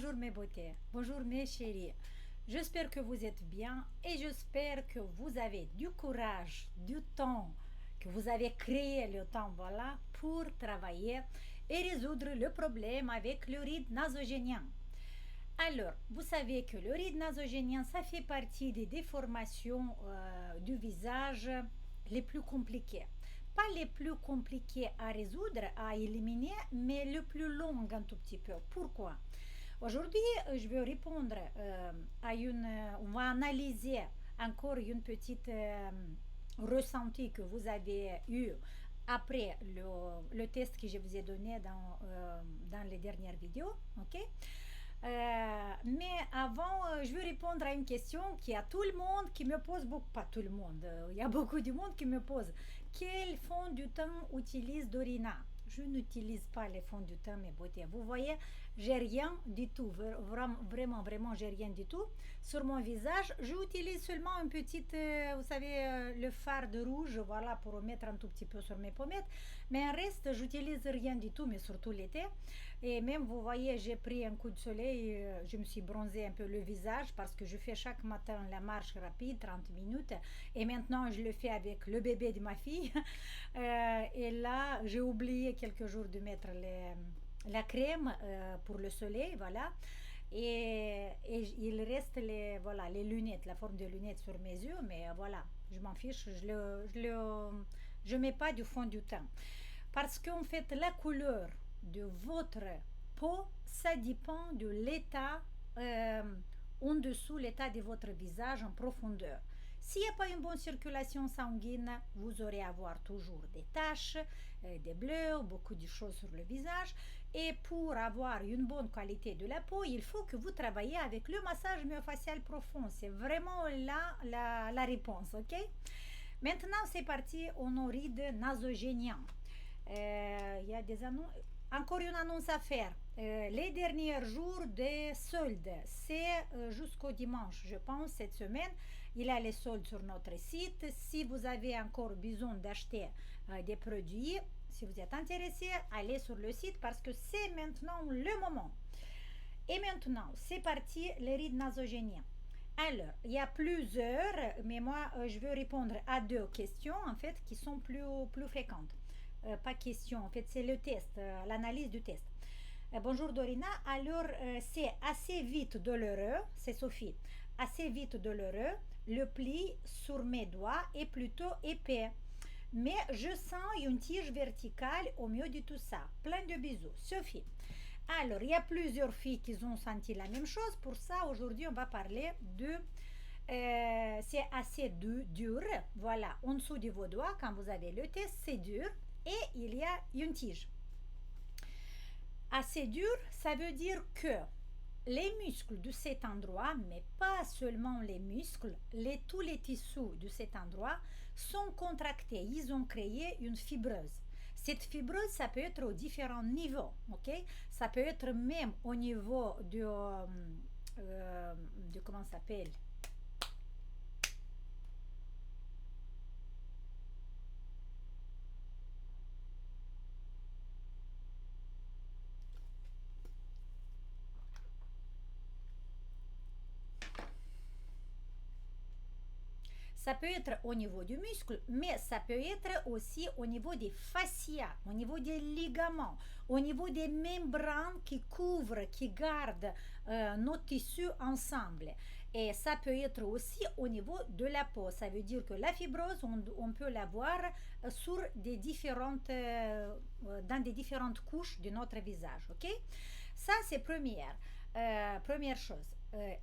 bonjour mes beautés, bonjour mes chéris. J'espère que vous êtes bien et j'espère que vous avez du courage, du temps, que vous avez créé le temps, voilà, pour travailler et résoudre le problème avec le ride nasogénien. Alors, vous savez que le ride nasogénien, ça fait partie des déformations du visage les plus compliquées. Pas les plus compliquées à résoudre, à éliminer, mais le plus long un tout petit peu. Pourquoi? Aujourd'hui, je vais répondre à une... on va analyser encore une petite ressenti que vous avez eu après le test que je vous ai donné dans les dernières vidéos. Ok. Mais avant, je vais répondre à une question qui a tout le monde qui me pose beaucoup, pas tout le monde, il y a beaucoup de monde qui me pose. Quel fond du teint utilise Dorina? Je n'utilise pas les fonds du teint, mes beautés. Vous voyez, j'ai rien du tout. Vraiment, j'ai rien du tout. Sur mon visage, j'utilise seulement une petite, vous savez, le fard de rouge, voilà, pour mettre un tout petit peu sur mes pommettes. Mais en reste, j'utilise rien du tout, mais surtout l'été. Et même, vous voyez, j'ai pris un coup de soleil, je me suis bronzé un peu le visage parce que je fais chaque matin la marche rapide, 30 minutes. Et maintenant, je le fais avec le bébé de ma fille. Et là, j'ai oublié quelques jours de mettre la crème pour le soleil, voilà. Et il reste voilà, les lunettes, la forme de lunettes sur mes yeux, mais voilà, je m'en fiche, je mets pas du fond du teint. Parce qu'en fait, la couleur de votre peau, ça dépend de l'état en dessous, l'état de votre visage en profondeur. S'il n'y a pas une bonne circulation sanguine, vous aurez à avoir toujours des taches, des bleus, beaucoup de choses sur le visage. Et pour avoir une bonne qualité de la peau, il faut que vous travaillez avec le massage myofascial profond. C'est vraiment là la réponse, ok? Maintenant, c'est parti, on a ride nasogénien. Il y a des annonces. Encore une annonce à faire. Les derniers jours des soldes, c'est jusqu'au dimanche, je pense, cette semaine. Il y a les soldes sur notre site. Si vous avez encore besoin d'acheter des produits, si vous êtes intéressé, allez sur le site parce que c'est maintenant le moment. Et maintenant, c'est parti, les rides nasogéniens. Alors, il y a plusieurs, mais moi, je veux répondre à deux questions, en fait, qui sont plus fréquentes. Pas question, en fait, c'est le test, l'analyse du test. Bonjour Dorina, alors c'est assez vite douloureux, c'est Sophie, assez vite douloureux, le pli sur mes doigts est plutôt épais. Mais je sens une tige verticale au milieu de tout ça. Plein de bisous. Sophie. Alors, il y a plusieurs filles qui ont senti la même chose. Pour ça, aujourd'hui, on va parler de... c'est assez dur. Voilà, en dessous de vos doigts, quand vous avez le test, c'est dur. Et il y a une tige. Assez dur, ça veut dire que les muscles de cet endroit, mais pas seulement les muscles, tous les tissus de cet endroit sont contractés. Ils ont créé une fibreuse. Cette fibreuse, ça peut être aux différents niveaux, ok? Ça peut être même au niveau de comment ça s'appelle? Ça peut être au niveau du muscle, mais ça peut être aussi au niveau des fascias, au niveau des ligaments, au niveau des membranes qui couvrent, qui gardent nos tissus ensemble. Et ça peut être aussi au niveau de la peau. Ça veut dire que la fibrose, on peut la voir sur dans des différentes couches de notre visage. Ok? Ça, c'est première chose.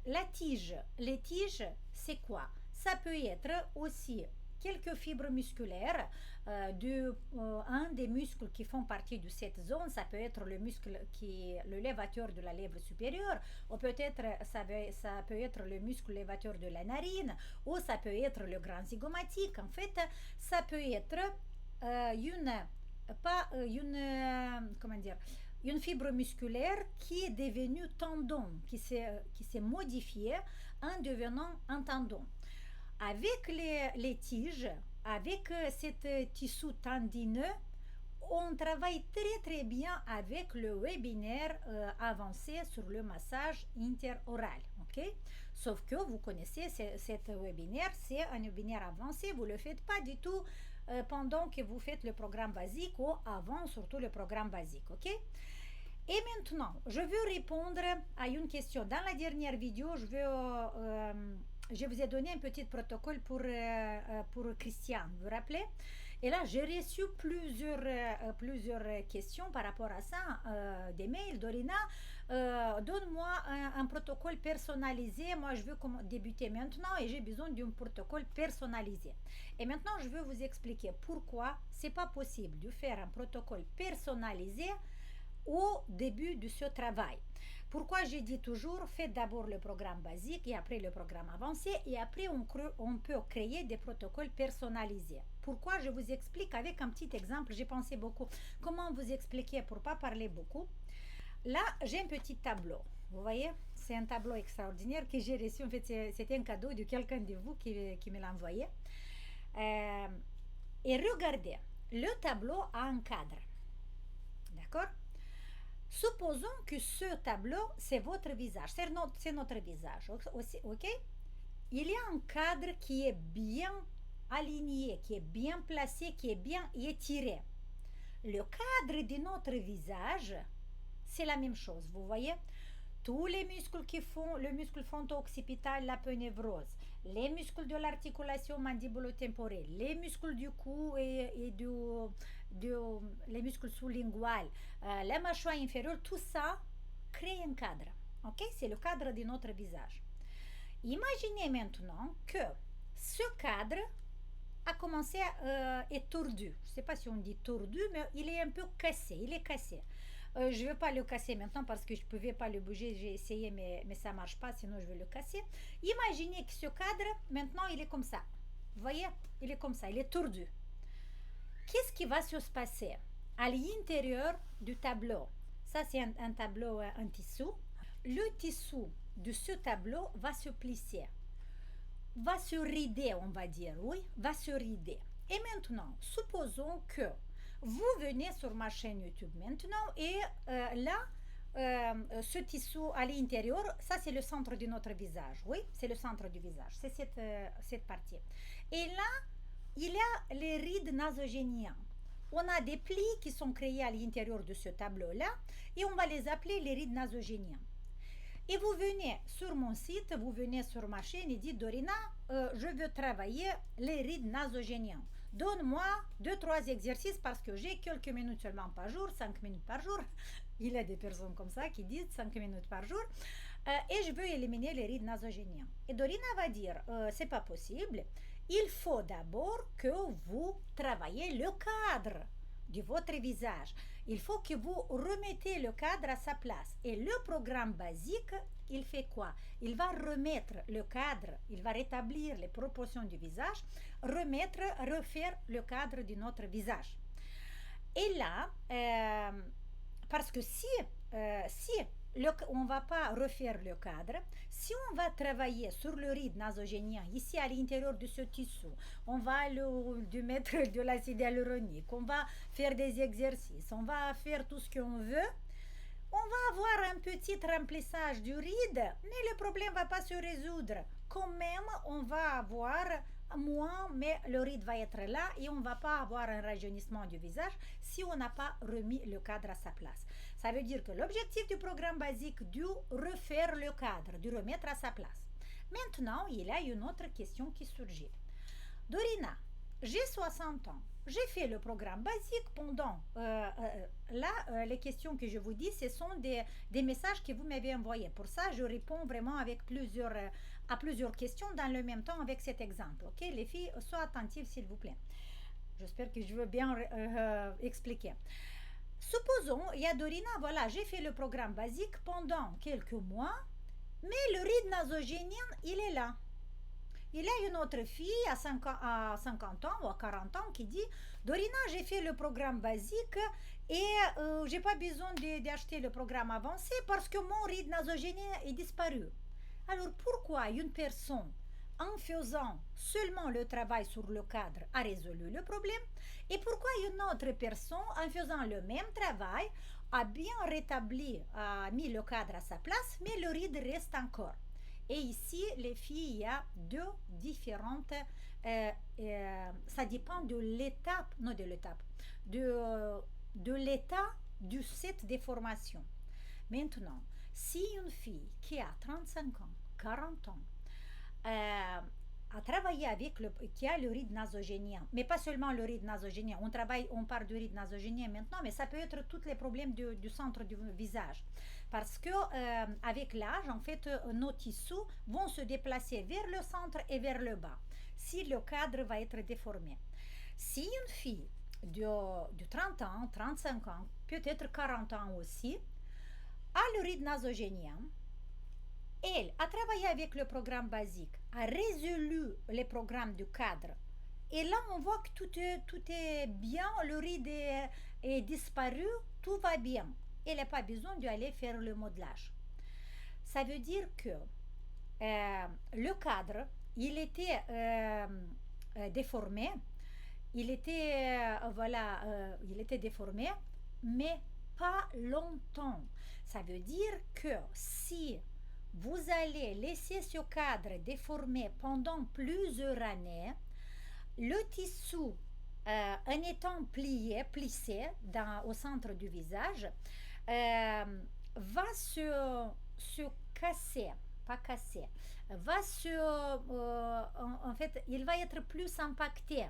La tige. Les tiges, c'est quoi? Ça peut être aussi quelques fibres musculaires un des muscles qui font partie de cette zone. Ça peut être le muscle qui est le lévateur de la lèvre supérieure, ou peut-être ça peut être le muscle lévateur de la narine, ou ça peut être le grand zygomatique. En fait, ça peut être comment dire, une fibre musculaire qui est devenue tendon, qui s'est modifiée en devenant un tendon. Avec les tiges, avec cet tissu tendineux, on travaille très bien avec le webinaire avancé sur le massage interoral, ok? Sauf que vous connaissez cet webinaire, c'est un webinaire avancé, vous ne le faites pas du tout pendant que vous faites le programme basique ou avant surtout le programme basique, ok? Et maintenant, je veux répondre à une question. Dans la dernière vidéo, je vous ai donné un petit protocole pour Christian, vous vous rappelez? Et là, j'ai reçu plusieurs questions par rapport à ça, des mails. Dorina, donne-moi un protocole personnalisé. Moi, je veux débuter maintenant et j'ai besoin d'un protocole personnalisé. Et maintenant, je veux vous expliquer pourquoi c'est pas possible de faire un protocole personnalisé au début de ce travail. Pourquoi je dis toujours, faites d'abord le programme basique et après le programme avancé et après on peut créer des protocoles personnalisés. Pourquoi? Je vous explique avec un petit exemple. J'ai pensé beaucoup comment vous expliquer pour ne pas parler beaucoup. Là, j'ai un petit tableau. Vous voyez, c'est un tableau extraordinaire que j'ai reçu. En fait, c'était un cadeau de quelqu'un de vous qui me l'a envoyé. Et regardez, le tableau a un cadre. D'accord? Supposons que ce tableau, c'est votre visage, c'est notre visage, ok? Il y a un cadre qui est bien aligné, qui est bien placé, qui est bien étiré. Le cadre de notre visage, c'est la même chose, vous voyez? Tous les muscles qui font le muscle fronto-occipital, la pénévrose, les muscles de l'articulation mandibulo-temporelle, les muscles du cou et les muscles sous-linguales, la mâchoire inférieure, tout ça crée un cadre. Ok? C'est le cadre de notre visage. Imaginez maintenant que ce cadre a commencé à être tordu. Je ne sais pas si on dit tordu, mais il est un peu cassé. Il est cassé. Je ne vais pas le casser maintenant parce que je ne pouvais pas le bouger. J'ai essayé, mais ça ne marche pas, sinon je vais le casser. Imaginez que ce cadre, maintenant, il est comme ça. Vous voyez? Il est comme ça, il est tordu. Qu'est-ce qui va se passer à l'intérieur du tableau? Ça, c'est un tableau, un tissu. Le tissu de ce tableau va se plisser, va se rider, on va dire, oui, va se rider. Et maintenant, supposons que vous venez sur ma chaîne YouTube maintenant et là, ce tissu à l'intérieur, ça c'est le centre de notre visage, oui, c'est le centre du visage, c'est cette partie. Et là, il y a les rides nasogéniennes. On a des plis qui sont créés à l'intérieur de ce tableau-là et on va les appeler les rides nasogéniennes. Et vous venez sur mon site, vous venez sur ma chaîne et dites Dorina, je veux travailler les rides nasogéniennes. Donne-moi 2-3 exercices parce que j'ai quelques minutes seulement par jour, 5 minutes par jour. Il y a des personnes comme ça qui disent 5 minutes par jour. Et je veux éliminer les rides nasogéniennes. Et Dorina va dire, c'est pas possible. Il faut d'abord que vous travaillez le cadre de votre visage. Il faut que vous remettez le cadre à sa place. Et le programme basique, il fait quoi? Il va remettre le cadre, il va rétablir les proportions du visage, refaire le cadre de notre visage. Et là, parce que si on ne va pas refaire le cadre, si on va travailler sur le ride nasogénien ici à l'intérieur de ce tissu, on va lui mettre de l'acide hyaluronique, on va faire des exercices, on va faire tout ce qu'on veut, on va avoir un petit remplissage du ride, mais le problème ne va pas se résoudre. Quand même, on va avoir moins, mais le ride va être là et on ne va pas avoir un rajeunissement du visage si on n'a pas remis le cadre à sa place. Ça veut dire que l'objectif du programme basique, de refaire le cadre, de remettre à sa place. Maintenant, il y a une autre question qui surgit. Dorina, j'ai 60 ans. J'ai fait le programme basique pendant... là, les questions que je vous dis, ce sont des messages que vous m'avez envoyés. Pour ça, je réponds vraiment avec à plusieurs questions dans le même temps avec cet exemple. Ok, les filles, soyez attentives s'il vous plaît. J'espère que je veux bien expliquer. Supposons, il y a Dorina, voilà, j'ai fait le programme basique pendant quelques mois, mais le ride nasogénien, il est là. Il y a une autre fille à 50 ans ou à 40 ans qui dit Dorina, j'ai fait le programme basique et j'ai pas besoin d'acheter le programme avancé parce que mon ride nasogénien est disparu. Alors pourquoi une personne en faisant seulement le travail sur le cadre, a résolu le problème? Et pourquoi une autre personne, en faisant le même travail, a bien rétabli, a mis le cadre à sa place, mais le ride reste encore? Et ici, les filles, il y a deux différentes. Ça dépend de l'étape, non de l'étape, de l'état de cette déformation. Maintenant, si une fille qui a 35 ans, 40 ans, a travaillé avec qui a le ride nasogénien, mais pas seulement le ride nasogénien, on parle du ride nasogénien maintenant, mais ça peut être tous les problèmes du centre du visage. Parce que avec l'âge, en fait, nos tissus vont se déplacer vers le centre et vers le bas, si le cadre va être déformé. Si une fille de 30 ans, 35 ans, peut-être 40 ans aussi, a le ride nasogénien, elle a travaillé avec le programme basique, a résolu les programmes du cadre. Et là, on voit que tout est bien, le ride est disparu, tout va bien. Elle n'a pas besoin d'aller faire le modelage. Ça veut dire que le cadre, il était déformé, il était déformé, mais pas longtemps. Ça veut dire que si vous allez laisser ce cadre déformé pendant plusieurs années, le tissu, en étant plissé au centre du visage, va se casser, pas casser, va se, en fait, il va être plus impacté.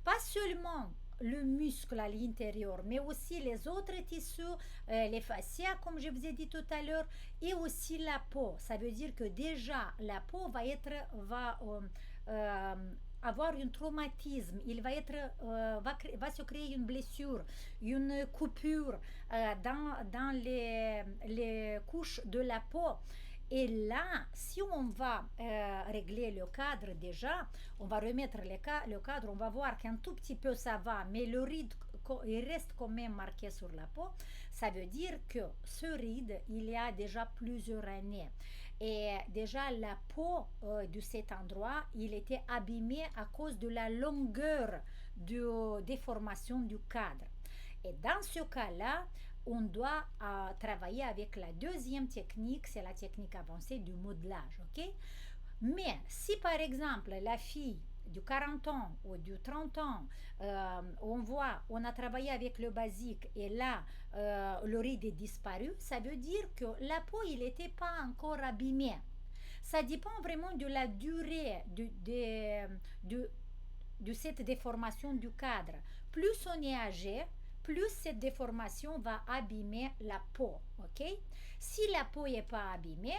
Pas seulement le muscle à l'intérieur, mais aussi les autres tissus, les fascias, comme je vous ai dit tout à l'heure, et aussi la peau. Ça veut dire que déjà, la peau va avoir un traumatisme, va se créer une blessure, une coupure dans les couches de la peau. Et là, si on va régler le cadre déjà, on va remettre le cadre, on va voir qu'un tout petit peu ça va, mais le ride, il reste quand même marqué sur la peau. Ça veut dire que ce ride, il y a déjà plusieurs années. Et déjà, la peau de cet endroit, il était abîmé à cause de la longueur de déformation du cadre. Et dans ce cas-là, on doit travailler avec la deuxième technique, c'est la technique avancée du modelage, ok? Mais si par exemple la fille de 40 ans ou de 30 ans, on a travaillé avec le basique et là, le ride est disparu, ça veut dire que la peau, il n'était pas encore abîmée. Ça dépend vraiment de la durée de cette déformation du cadre. Plus on est âgé, plus cette déformation va abîmer la peau, ok? Si la peau n'est pas abîmée,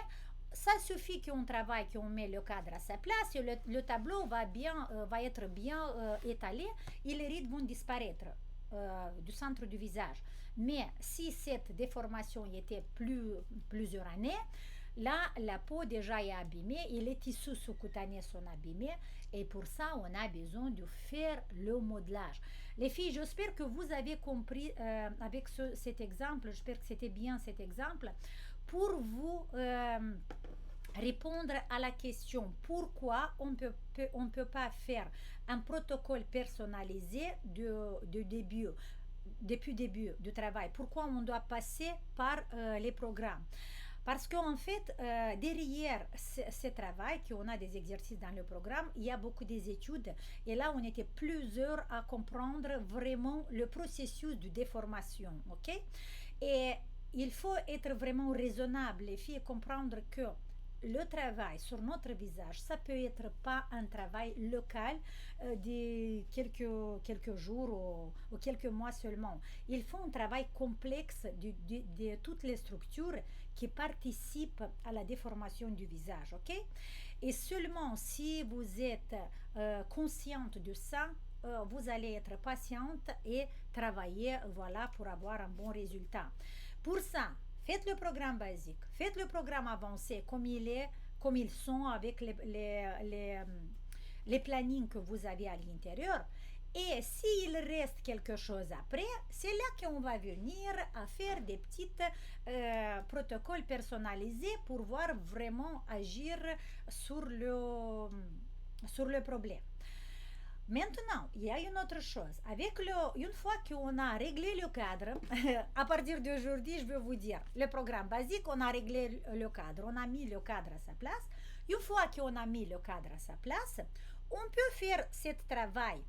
ça suffit qu'on travaille, qu'on met le cadre à sa place et le tableau va être bien étalé et les rides vont disparaître du centre du visage. Mais si cette déformation était plusieurs années, là, la peau déjà est abîmée et les tissus sous-cutanés sont abîmés et pour ça, on a besoin de faire le modelage. Les filles, j'espère que vous avez compris avec cet exemple, j'espère que c'était bien cet exemple, pour vous répondre à la question pourquoi on ne peut pas faire un protocole personnalisé depuis le début du travail. Pourquoi on doit passer par les programmes? Parce qu'en fait, derrière ce travail, qu'on a des exercices dans le programme, il y a beaucoup des études. Et là, on était plusieurs à comprendre vraiment le processus de déformation. Ok? Et il faut être vraiment raisonnable, les filles, comprendre que le travail sur notre visage, ça peut être pas un travail local de quelques jours ou quelques mois seulement. Il faut un travail complexe de toutes les structures qui participent à la déformation du visage, ok? Et seulement si vous êtes consciente de ça, vous allez être patiente et travailler, voilà, pour avoir un bon résultat. Pour ça, faites le programme basique, faites le programme avancé comme ils sont avec les plannings que vous avez à l'intérieur. Et s'il reste quelque chose après, c'est là qu'on va venir à faire des petits protocoles personnalisés pour voir vraiment agir sur sur le problème. Maintenant, il y a une autre chose. Une fois qu'on a réglé le cadre, à partir d'aujourd'hui, je vais vous dire, le programme basique, on a réglé le cadre, on a mis le cadre à sa place. Une fois qu'on a mis le cadre à sa place, on peut faire ce travail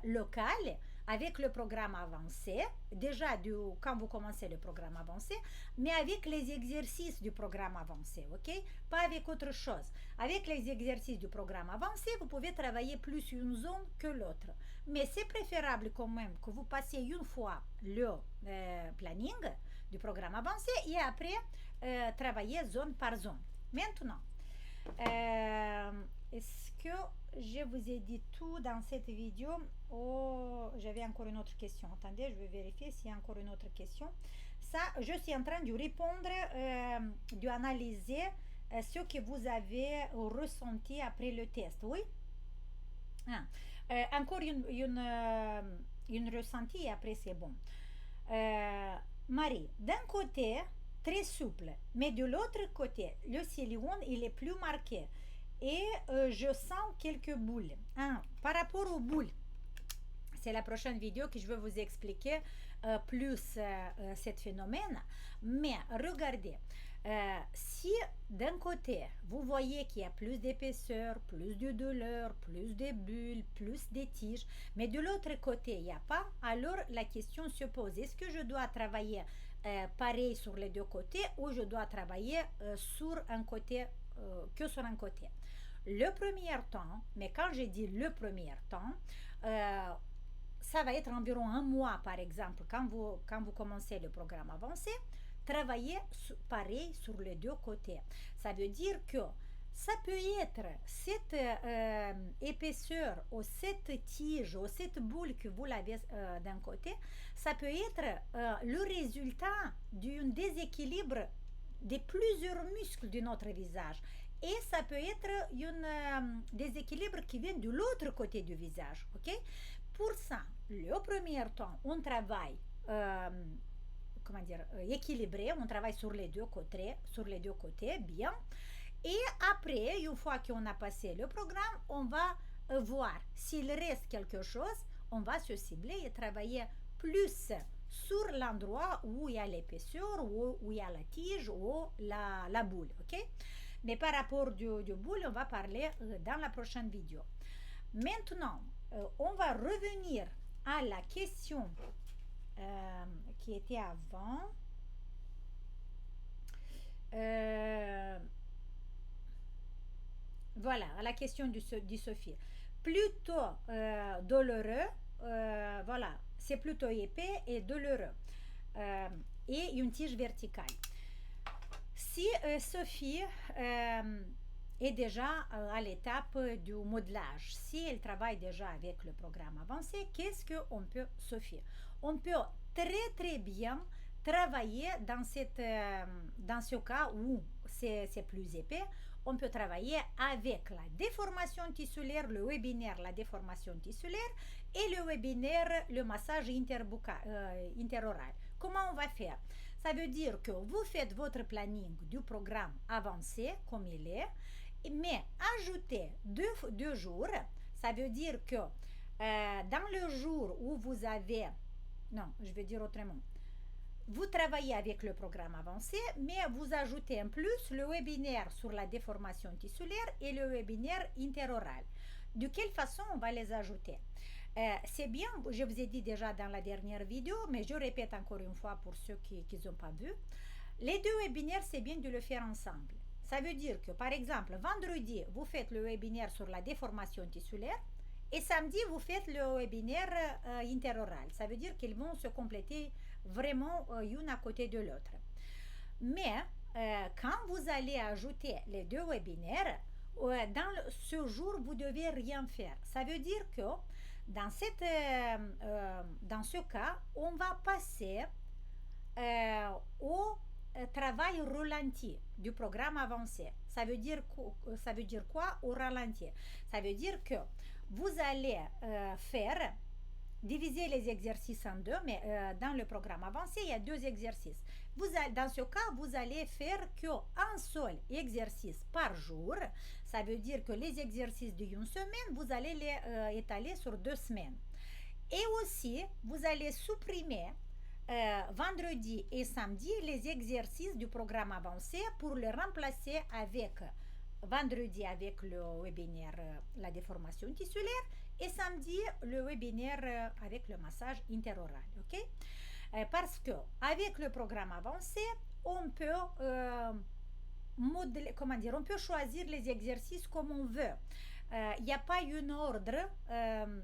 local avec le programme avancé, déjà quand vous commencez le programme avancé, mais avec les exercices du programme avancé, ok? Pas avec autre chose. Avec les exercices du programme avancé, vous pouvez travailler plus une zone que l'autre. Mais c'est préférable quand même que vous passiez une fois le planning du programme avancé et après travailler zone par zone. Maintenant, est-ce que je vous ai dit tout dans cette vidéo? Oh, j'avais encore une autre question. Attendez, je vais vérifier s'il y a encore une autre question. Ça, je suis en train de répondre, d'analyser ce que vous avez ressenti après le test. Oui? Ah. Encore une ressenti et après c'est bon. Marie, d'un côté, très souple, mais de l'autre côté, le silicone, il est plus marqué. Et je sens quelques boules. Par rapport aux boules, c'est la prochaine vidéo que je vais vous expliquer plus ce phénomène. Mais regardez, si d'un côté, vous voyez qu'il y a plus d'épaisseur, plus de douleur, plus de bulles, plus de tiges, mais de l'autre côté, il n'y a pas, alors la question se pose, est-ce que je dois travailler pareil sur les deux côtés ou je dois travailler sur un côté, que sur un côté? Le premier temps, mais quand je dis le premier temps, ça va être environ un mois par exemple, quand vous commencez le programme avancé, travailler pareil sur les deux côtés. Ça veut dire que ça peut être cette épaisseur ou cette tige ou cette boule que vous l'avez d'un côté, ça peut être le résultat d'un déséquilibre de plusieurs muscles de notre visage. Et ça peut être un déséquilibre qui vient de l'autre côté du visage. Ok? Pour ça, le premier temps, on travaille équilibré, on travaille sur les deux côtés, bien. Et après, une fois qu'on a passé le programme, on va voir s'il reste quelque chose, on va se cibler et travailler plus sur l'endroit où il y a l'épaisseur, où il y a la tige ou la boule. Ok? Mais par rapport du boule, on va parler dans la prochaine vidéo. Maintenant, on va revenir à la question qui était avant. Voilà, à la question du Sophie. Plutôt douloureux, voilà, c'est plutôt épais et douloureux. Et une tige verticale. Si Sophie est déjà à l'étape du modelage, si elle travaille déjà avec le programme avancé, qu'est-ce qu'on peut, Sophie? On peut très très bien travailler dans ce cas où c'est plus épais. On peut travailler avec la déformation tissulaire, le webinaire, la déformation tissulaire et le webinaire, le massage interoral. Comment on va faire? Ça veut dire que vous faites votre planning du programme avancé comme il est, mais ajoutez deux jours. Ça veut dire que dans le jour où vous avez... Non, je vais dire autrement. Vous travaillez avec le programme avancé, mais vous ajoutez en plus le webinaire sur la déformation tissulaire et le webinaire interoral. De quelle façon on va les ajouter? C'est bien, je vous ai dit déjà dans la dernière vidéo, mais je répète encore une fois pour ceux qui n'ont pas vu. Les deux webinaires, c'est bien de le faire ensemble. Ça veut dire que, par exemple, vendredi, vous faites le webinaire sur la déformation tissulaire et samedi, vous faites le webinaire interoral. Ça veut dire qu'ils vont se compléter vraiment une à côté de l'autre. Mais quand vous allez ajouter les deux webinaires, ce jour, vous ne devez rien faire. Ça veut dire que dans ce cas, on va passer au travail ralenti du programme avancé. Ça veut dire quoi au ralenti? Ça veut dire que vous allez faire diviser les exercices en deux, mais dans le programme avancé, il y a deux exercices. Dans ce cas, vous allez faire qu'un seul exercice par jour. Ça veut dire que les exercices d'une semaine, vous allez les étaler sur 2 semaines. Et aussi, vous allez supprimer vendredi et samedi les exercices du programme avancé pour le remplacer avec vendredi avec le webinaire la déformation tissulaire et samedi le webinaire avec le massage interoral. Ok? Parce que avec le programme avancé, on peut modeler, comment dire, on peut choisir les exercices comme on veut. Il n'y a pas un ordre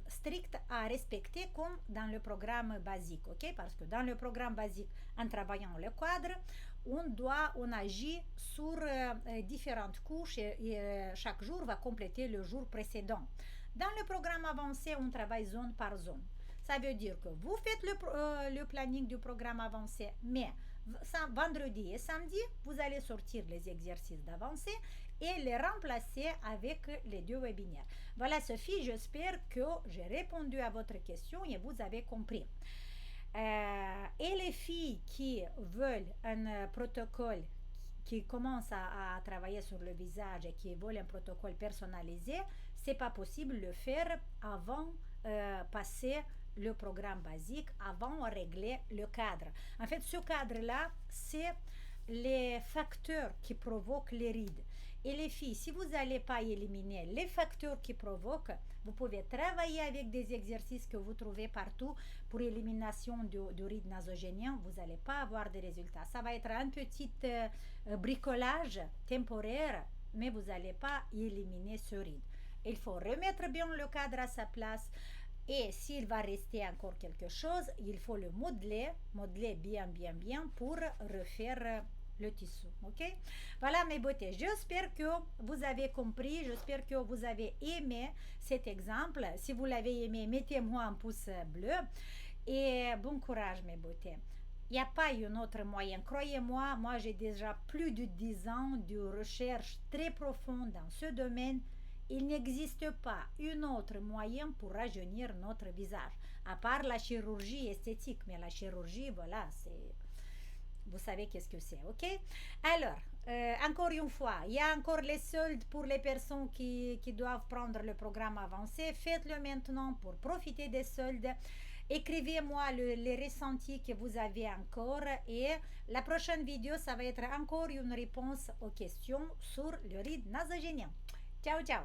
strict à respecter comme dans le programme basique, ok? Parce que dans le programme basique, en travaillant le cadre, on agit sur différentes couches et chaque jour va compléter le jour précédent. Dans le programme avancé, on travaille zone par zone. Ça veut dire que vous faites le planning du programme avancé, mais vendredi et samedi, vous allez sortir les exercices d'avancée et les remplacer avec les deux webinaires. Voilà Sophie, j'espère que j'ai répondu à votre question et vous avez compris. Et les filles qui veulent un protocole qui commencent à travailler sur le visage et qui veulent un protocole personnalisé, c'est pas possible de le faire avant passer le programme basique, avant de régler le cadre. En fait, ce cadre-là, c'est les facteurs qui provoquent les rides. Et les filles, si vous n'allez pas éliminer les facteurs qui provoquent, vous pouvez travailler avec des exercices que vous trouvez partout pour élimination du ride nasogénien. Vous n'allez pas avoir de résultats. Ça va être un petit bricolage temporaire, mais vous n'allez pas éliminer ce ride. Il faut remettre bien le cadre à sa place. Et s'il va rester encore quelque chose, il faut le modeler bien pour refaire le tissu, ok? Voilà mes beautés, j'espère que vous avez compris, j'espère que vous avez aimé cet exemple. Si vous l'avez aimé, mettez-moi un pouce bleu et bon courage mes beautés. Il n'y a pas un autre moyen, croyez-moi, moi j'ai déjà plus de 10 ans de recherche très profonde dans ce domaine. Il n'existe pas un autre moyen pour rajeunir notre visage, à part la chirurgie esthétique. Mais la chirurgie, voilà, c'est... Vous savez qu'est-ce que c'est, ok? Alors, encore une fois, il y a encore les soldes pour les personnes qui doivent prendre le programme avancé. Faites-le maintenant pour profiter des soldes. Écrivez-moi les ressentis que vous avez encore et la prochaine vidéo, ça va être encore une réponse aux questions sur le ride nasogénien. Ciao, ciao!